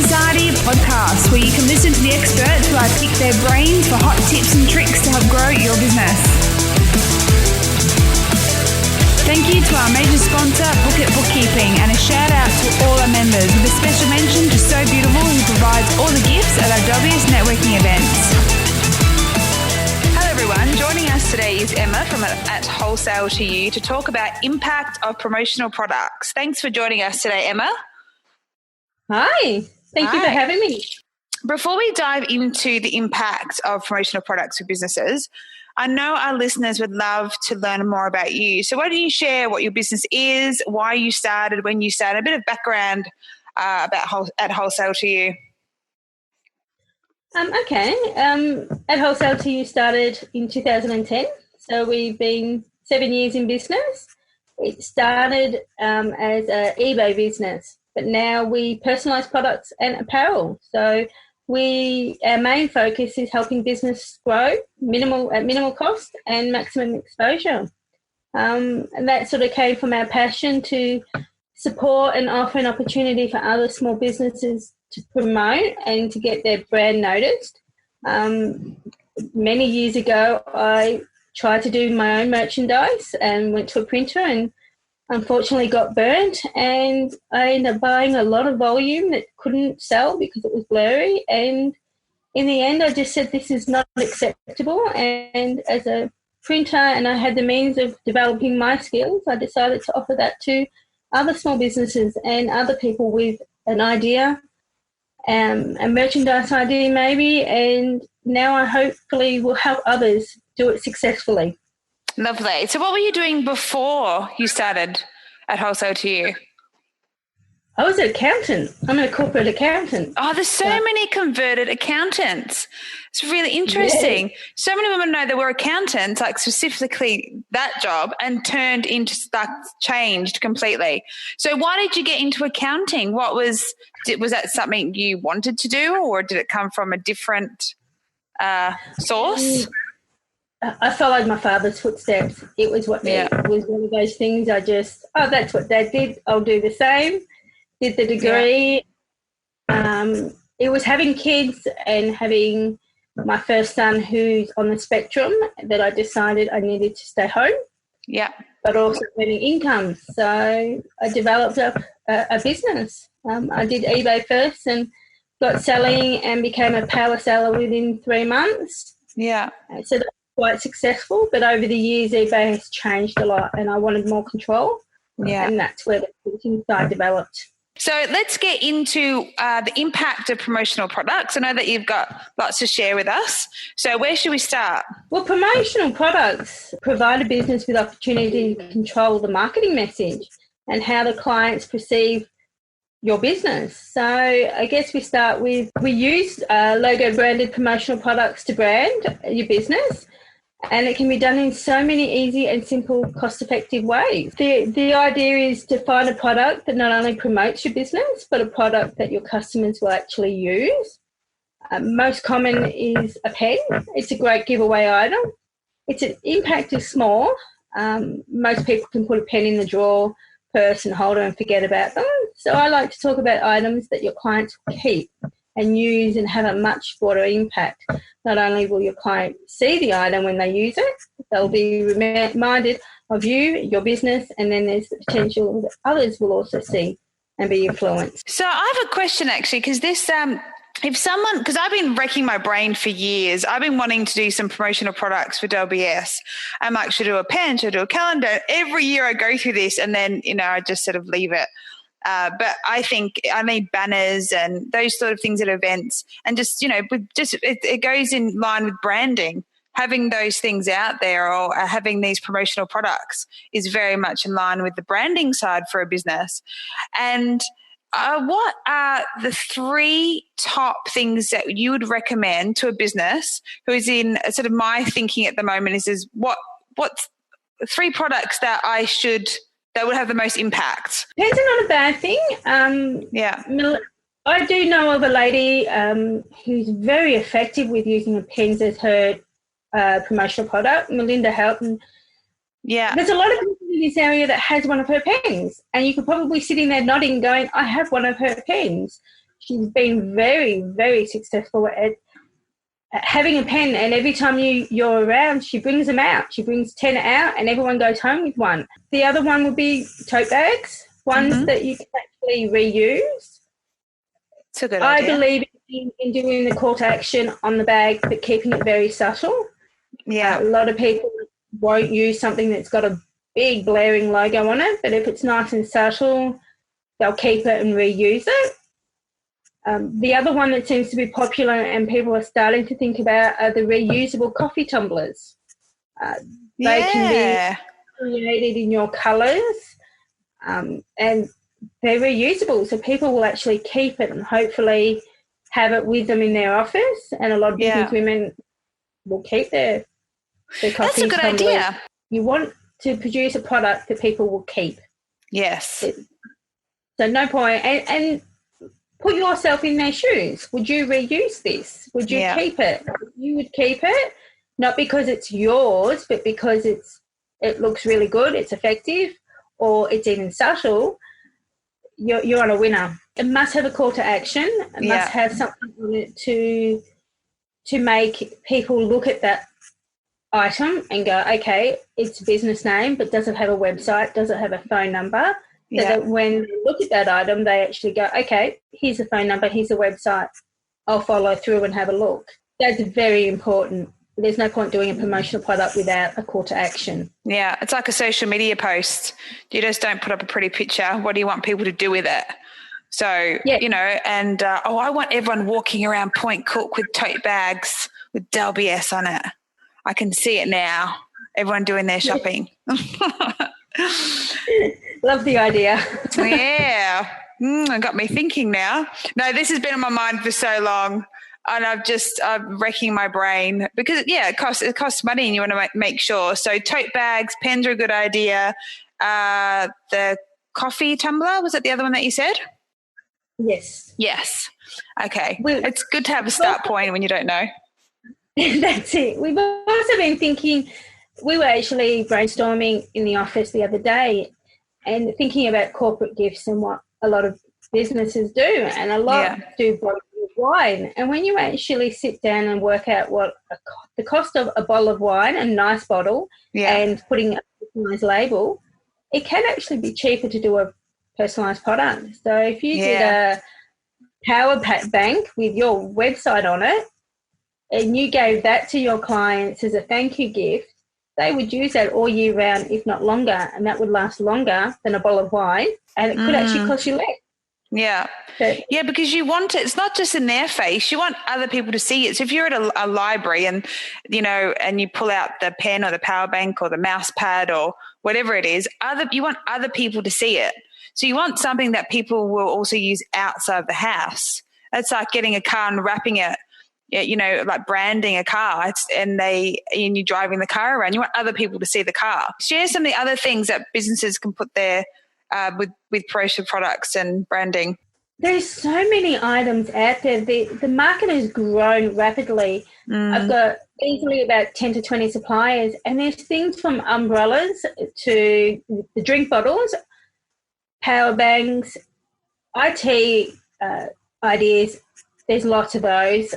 Society podcast, where you can listen to the experts who I pick their brains for hot tips and tricks to help grow your business. Thank you to our major sponsor, Book It Bookkeeping, and a shout out to all our members, with a special mention to So Beautiful, who provides all the gifts at our WBS networking events. Hello everyone, joining us today is Emma from At Wholesale to You to talk about impact of promotional products. Thanks for joining us today, Emma. Hi, thank you for having me. Before we dive into the impact of promotional products for businesses, I know our listeners would love to learn more about you. So why don't you share what your business is, why you started, when you started, a bit of background about At Wholesale to You. At Wholesale to You started in 2010. So we've been 7 years in business. It started as an eBay business, but now we personalise products and apparel. So our main focus is helping business grow at minimal cost and maximum exposure. And that sort of came from our passion to support and offer an opportunity for other small businesses to promote and to get their brand noticed. Many years ago, I tried to do my own merchandise and went to a printer and unfortunately got burnt, and I ended up buying a lot of volume that couldn't sell because it was blurry. And in the end, I just said, this is not acceptable. And as a printer, and I had the means of developing my skills, I decided to offer that to other small businesses and other people with an idea, a merchandise idea maybe, and now I hopefully will help others do it successfully. Lovely. So what were you doing before you started At Wholesale to You? I was an accountant. I'm a corporate accountant. Oh, there's so many converted accountants. It's really interesting. Yeah. So many women know that we're accountants, like specifically that job, and changed completely. So why did you get into accounting? Was that something you wanted to do, or did it come from a different source? I followed my father's footsteps. It was it was one of those things that's what Dad did. I'll do the same. Did the degree. Yeah. It was having kids and having my first son who's on the spectrum that I decided I needed to stay home. Yeah. But also earning income. So I developed a business. I did eBay first and got selling and became a power seller within 3 months. Yeah. So quite successful, but over the years eBay has changed a lot and I wanted more control. Yeah. And that's where the thinking side developed. So let's get into the impact of promotional products. I know that you've got lots to share with us. So where should we start? Well, promotional products provide a business with opportunity to control the marketing message and how the clients perceive your business. So I guess we start with, we use logo branded promotional products to brand your business. And it can be done in so many easy and simple, cost-effective ways. The idea is to find a product that not only promotes your business, but a product that your customers will actually use. Most common is a pen. It's a great giveaway item. Its impact is small. Most people can put a pen in the drawer, purse and holder and forget about them. So I like to talk about items that your clients will keep and use and have a much broader impact. Not only will your client see the item when they use it, they'll be reminded of you, your business, and then there's the potential that others will also see and be influenced. So I have a question actually, because this, because I've been wrecking my brain for years. I've been wanting to do some promotional products for WBS. I'm like, should I do a pen, should I do a calendar? Every year I go through this and then, I just sort of leave it. But I think I need banners and those sort of things at events, and it goes in line with branding. Having those things out there or having these promotional products is very much in line with the branding side for a business. And what are the 3 top things that you would recommend to a business who is in sort of my thinking at the moment is what's 3 products that that would have the most impact? Pens are not a bad thing. I do know of a lady who's very effective with using pens as her promotional product, Melinda Houghton. Yeah. There's a lot of people in this area that has one of her pens, and you could probably sit in there nodding going, I have one of her pens. she's been very, very successful at having a pen, and every time you're around, she brings them out. She brings 10 out and everyone goes home with one. The other one would be tote bags, ones that you can actually reuse. It's a good idea. I believe in doing the call to action on the bag, but keeping it very subtle. Yeah. A lot of people won't use something that's got a big blaring logo on it, but if it's nice and subtle, they'll keep it and reuse it. The other one that seems to be popular and people are starting to think about are the reusable coffee tumblers. They can be created in your colours, and they're reusable, so people will actually keep it and hopefully have it with them in their office, and a lot of business women will keep their coffee tumblers. That's a good idea. You want to produce a product that people will keep. Yes. So no point, and put yourself in their shoes. Would you reuse this? Would you keep it? You would keep it, not because it's yours, but because it looks really good, it's effective, or it's even subtle. You're on a winner. It must have a call to action. It must have something on it to make people look at that item and go, okay, it's a business name, but does it have a website? Does it have a phone number? So that when they look at that item, they actually go, okay, here's the phone number, here's the website. I'll follow through and have a look. That's very important. There's no point doing a promotional product without a call to action. Yeah, it's like a social media post. You just don't put up a pretty picture. What do you want people to do with it? So, you know, and, I want everyone walking around Point Cook with tote bags with WBS on it. I can see it now. Everyone doing their shopping. Love the idea. Yeah. It got me thinking now. No, this has been on my mind for so long, and I'm wrecking my brain because, it costs money and you want to make sure. So tote bags, pens are a good idea. The coffee tumbler, was it the other one that you said? Yes. Yes. Okay. It's good to have a start point when you don't know. That's it. We've also been thinking, we were actually brainstorming in the office the other day and thinking about corporate gifts and what a lot of businesses do, and a lot do bottle of wine. And when you actually sit down and work out what the cost of a bottle of wine, a nice bottle, and putting a personalised label, it can actually be cheaper to do a personalised product. So if you did a power bank with your website on it and you gave that to your clients as a thank you gift, they would use that all year round, if not longer, and that would last longer than a bottle of wine, and it could actually cost you less. Yeah. Because you want it. It's not just in their face. You want other people to see it. So if you're at a library and, you know, and you pull out the pen or the power bank or the mouse pad or whatever it is, you want other people to see it. So you want something that people will also use outside the house. It's like getting a car and wrapping it, you know, like branding a car, and you're driving the car around. You want other people to see the car. Share some of the other things that businesses can put there with promotional products and branding. There's so many items out there. The market has grown rapidly. I've got easily about 10 to 20 suppliers, and there's things from umbrellas to the drink bottles, power banks, IT ideas. There's lots of those.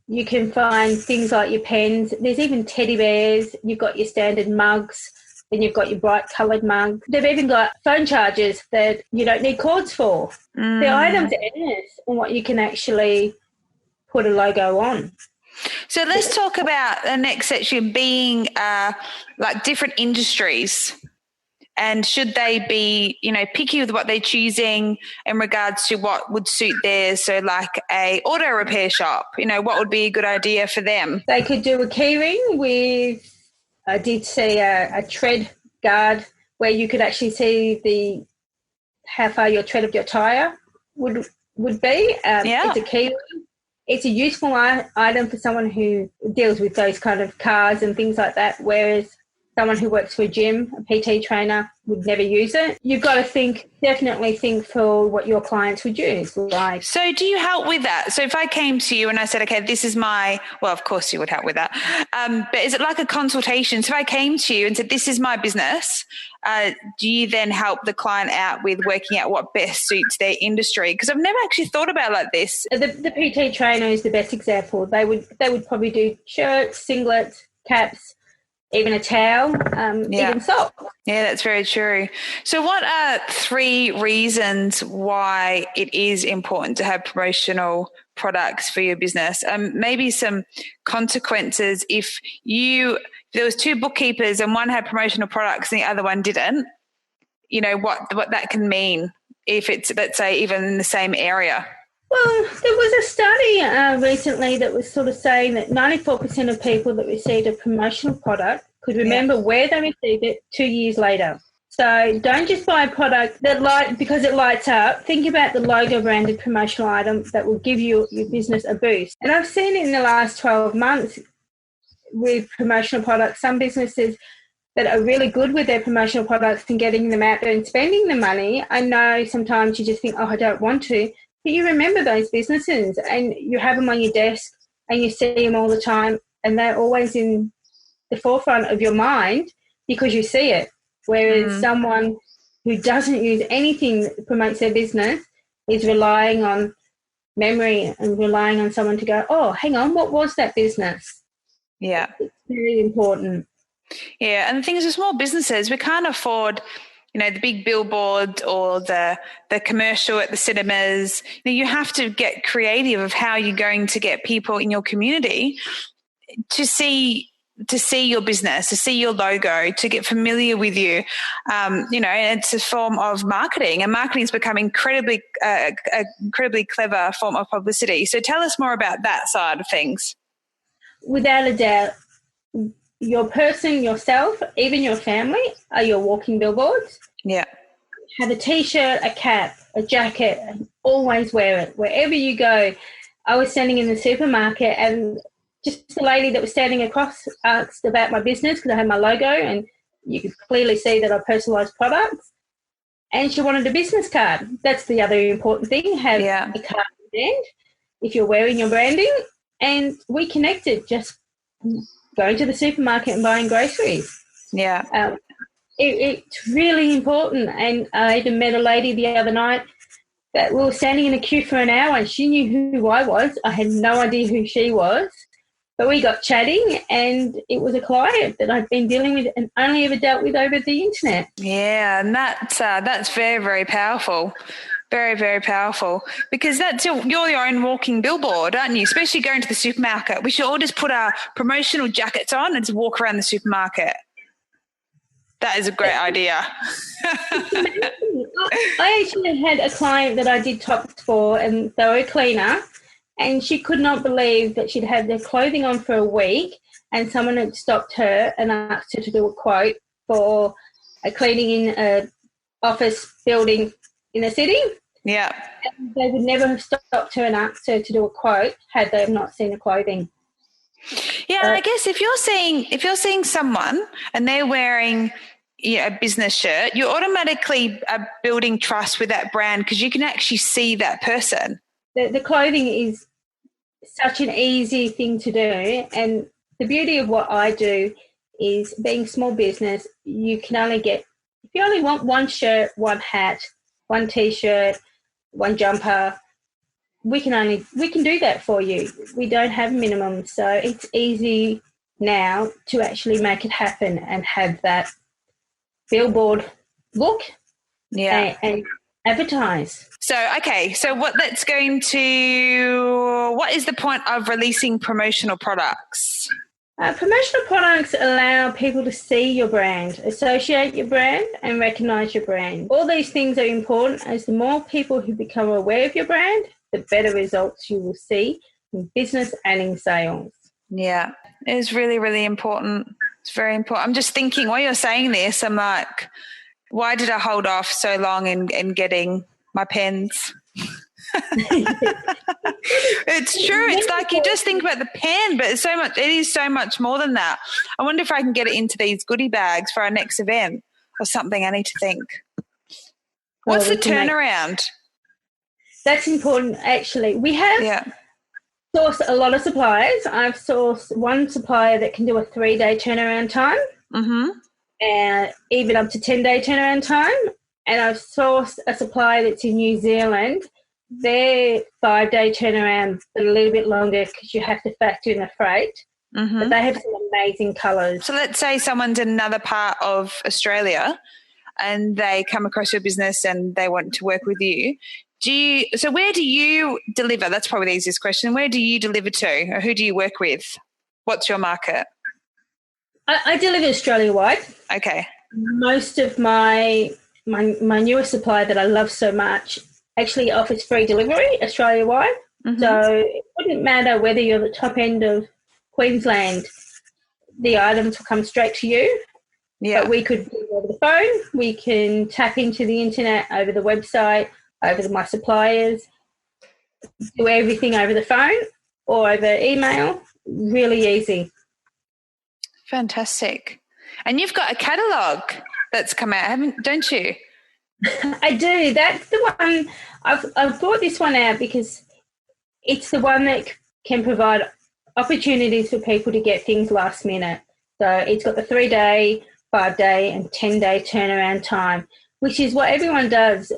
You can find things like your pens. There's even teddy bears. You've got your standard mugs, then you've got your bright coloured mug. They've even got phone chargers that you don't need cords for. The items are endless on what you can actually put a logo on. So let's talk about the next section being like different industries. And should they be, you know, picky with what they're choosing in regards to what would suit theirs? So like a auto repair shop, you know, what would be a good idea for them? They could do a key ring with, I did see a tread guard where you could actually see how far your tread of your tyre would be. It's a key ring. It's a useful item for someone who deals with those kind of cars and things like that, whereas someone who works for a gym, a PT trainer, would never use it. You've got to definitely think for what your clients would use. Like, so do you help with that? So if I came to you and I said, okay, this is well, of course you would help with that. But is it like a consultation? So if I came to you and said, this is my business, do you then help the client out with working out what best suits their industry? Because I've never actually thought about it like this. The PT trainer is the best example. They would probably do shirts, singlets, caps, even a towel, even socks. Yeah, that's very true. So what are 3 reasons why it is important to have promotional products for your business? Maybe some consequences if there was 2 bookkeepers and one had promotional products and the other one didn't, what that can mean if it's, let's say, even in the same area. Well, there was a study recently that was sort of saying that 94% of people that received a promotional product could remember where they received it 2 years later. So don't just buy a product because it lights up. Think about the logo branded promotional item that will give your business a boost. And I've seen it in the last 12 months with promotional products. Some businesses that are really good with their promotional products and getting them out there and spending the money. I know sometimes you just think, I don't want to. But you remember those businesses and you have them on your desk and you see them all the time and they're always in the forefront of your mind because you see it. Whereas someone who doesn't use anything that promotes their business is relying on memory and relying on someone to go, oh, hang on, what was that business? Yeah. It's very important. Yeah, and the thing is, with small businesses, we can't afford the big billboard or the commercial at the cinemas. You have to get creative of how you're going to get people in your community to see your business, to see your logo, to get familiar with you. It's a form of marketing, and marketing has become incredibly clever form of publicity. So tell us more about that side of things. Without a doubt, your person, yourself, even your family are your walking billboards. Yeah. Have a T-shirt, a cap, a jacket, and always wear it wherever you go. I was standing in the supermarket and just a lady that was standing across asked about my business because I had my logo and you could clearly see that I personalised products. And she wanted a business card. That's the other important thing, have a card indent if you're wearing your branding. And we connected just going to the supermarket and buying groceries. Yeah. It's really important. And I even met a lady the other night that we were standing in a queue for an hour and she knew who I was. I had no idea who she was. But we got chatting and it was a client that I'd been dealing with and only ever dealt with over the internet. Yeah, and that's very, very powerful. Very, very powerful, because you're your own walking billboard, aren't you? Especially going to the supermarket. We should all just put our promotional jackets on and just walk around the supermarket. That is a great idea. I actually had a client that I did tops for, and they were a cleaner, and she could not believe that she'd had their clothing on for a week and someone had stopped her and asked her to do a quote for a cleaning in an office building in a city. Yeah. And they would never have stopped her and asked her to do a quote had they not seen the clothing. Yeah, I guess if you're seeing someone and they're wearing a business shirt, you automatically are building trust with that brand because you can actually see that person. The clothing is such an easy thing to do, and the beauty of what I do is being small business, you can only get, if you only want one shirt, one hat, one T-shirt, one jumper, we can do that for you. We don't have minimums, so it's easy now to actually make it happen and have that billboard look and advertise. So, okay, so what is the point of releasing promotional products? Promotional products allow people to see your brand, associate your brand and recognise your brand. All these things are important, as the more people who become aware of your brand, the better results you will see in business and in sales. Yeah, it is really, really important. It's very important. I'm just thinking while you're saying this, I'm like, why did I hold off so long in getting my pens? It's true. It's like you just think about the pen, but it is so much more than that. I wonder if I can get it into these goodie bags for our next event or something. I need to think. What's the turnaround? That's important, actually. We have sourced a lot of suppliers. I've sourced one supplier that can do a 3-day turnaround time, and even up to 10-day turnaround time. And I've sourced a supplier that's in New Zealand. They're 5-day turnaround, but a little bit longer because you have to factor in the freight. But they have some amazing colours. So let's say someone's in another part of Australia and they come across your business and they want to work with you. So where do you deliver? That's probably the easiest question. Where do you deliver to, or who do you work with? What's your market? I deliver Australia-wide. Okay. Most of my newest supplier that I love so much actually offers free delivery Australia-wide. So it wouldn't matter whether you're the top end of Queensland, the items will come straight to you. Yeah. But we could do it over the phone. We can tap into the internet over the website, over my suppliers, do everything over the phone or over email. Really easy. Fantastic. And you've got a catalogue that's come out, don't you? I do. That's the one. I've brought this one out because it's the one that can provide opportunities for people to get things last minute. So it's got the 3-day, 5-day and 10-day turnaround time, which is what everyone does.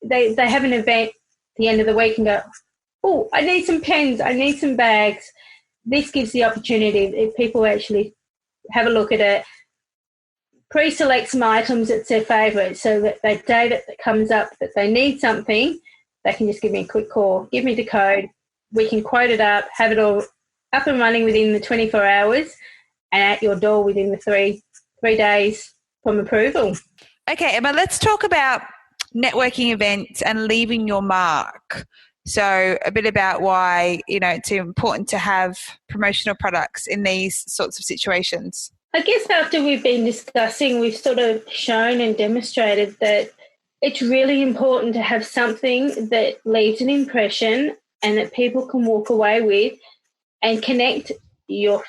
They have an event at the end of the week and go, oh, I need some pens, I need some bags. This gives the opportunity if people actually have a look at it, pre-select some items that's their favourite, so that the day that it comes up that they need something, they can just give me a quick call, give me the code, we can quote it up, have it all up and running within the 24 hours and at your door within the three days from approval. Okay, Emma, let's talk about networking events and leaving your mark. So a bit about why, it's important to have promotional products in these sorts of situations. I guess after we've been discussing, we've sort of shown and demonstrated that it's really important to have something that leaves an impression and that people can walk away with and connect your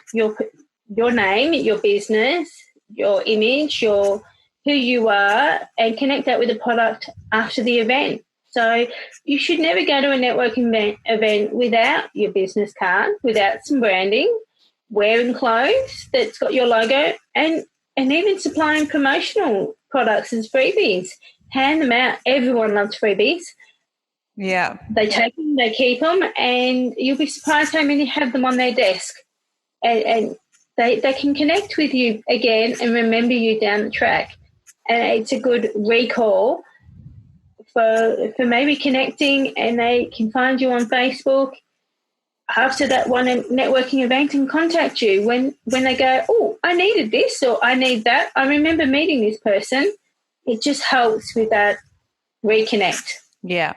name, your business, your image, who you are, and connect that with a product after the event. So you should never go to a networking event without your business card, without some branding, wearing clothes that's got your logo, and even supplying promotional products as freebies. Hand them out. Everyone loves freebies. Yeah. They take them, they keep them, and you'll be surprised how many have them on their desk. And they can connect with you again and remember you down the track. And it's a good recall for maybe connecting, and they can find you on Facebook after that one networking event and contact you when they go, oh, I needed this or I need that. I remember meeting this person. It just helps with that reconnect. Yeah.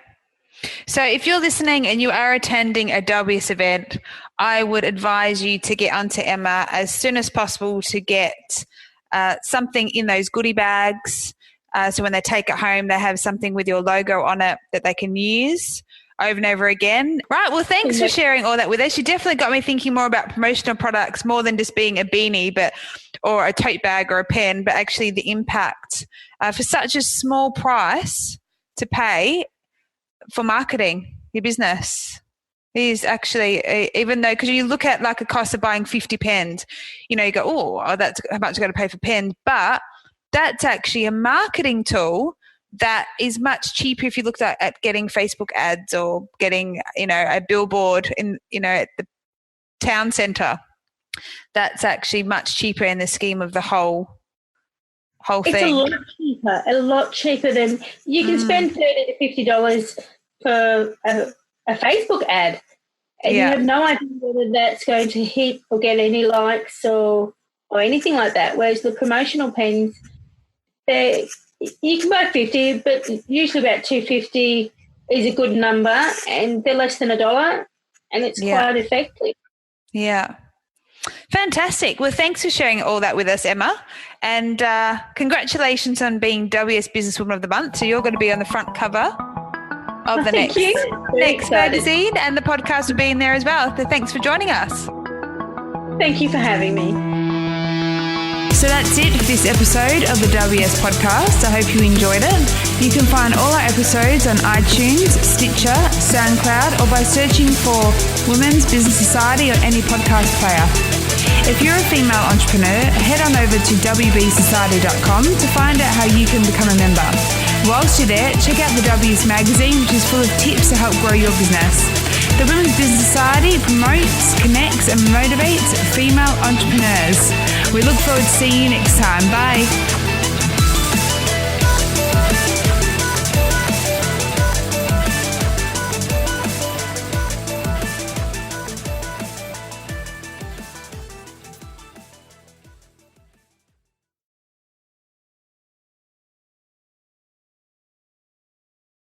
So if you're listening and you are attending a WBS event, I would advise you to get onto Emma as soon as possible to get something in those goodie bags. So when they take it home, they have something with your logo on it that they can use over and over again. Right. Well, thanks for sharing all that with us. You definitely got me thinking more about promotional products, more than just being a beanie, or a tote bag or a pen, but actually the impact for such a small price to pay for marketing your business is actually, even though, because you look at like a cost of buying 50 pens, you go, oh, that's how much I got to pay for pens. But that's actually a marketing tool that is much cheaper if you looked at getting Facebook ads or getting, a billboard in, at the town centre. That's actually much cheaper in the scheme of the whole thing. It's a lot cheaper than you can spend $30 to $50 for a Facebook ad, and you have no idea whether that's going to hit or get any likes or anything like that. Whereas the promotional pens, you can buy 50, but usually about $2.50 is a good number, and they're less than $1, and it's quite effective. Yeah. Fantastic. Well, thanks for sharing all that with us, Emma. And congratulations on being WBS Businesswoman of the Month. So you're going to be on the front cover of the Thank next you. Very excited. magazine, and the podcast will be in there as well. So thanks for joining us. Thank you for having me. So that's it for this episode of the WBS podcast. I hope you enjoyed it. You can find all our episodes on iTunes, Stitcher, SoundCloud, or by searching for Women's Business Society on any podcast player. If you're a female entrepreneur, head on over to WBSociety.com to find out how you can become a member. Whilst you're there, check out the WBS magazine, which is full of tips to help grow your business. The Women's Business Society promotes, connects and motivates female entrepreneurs. We look forward to seeing you next time. Bye.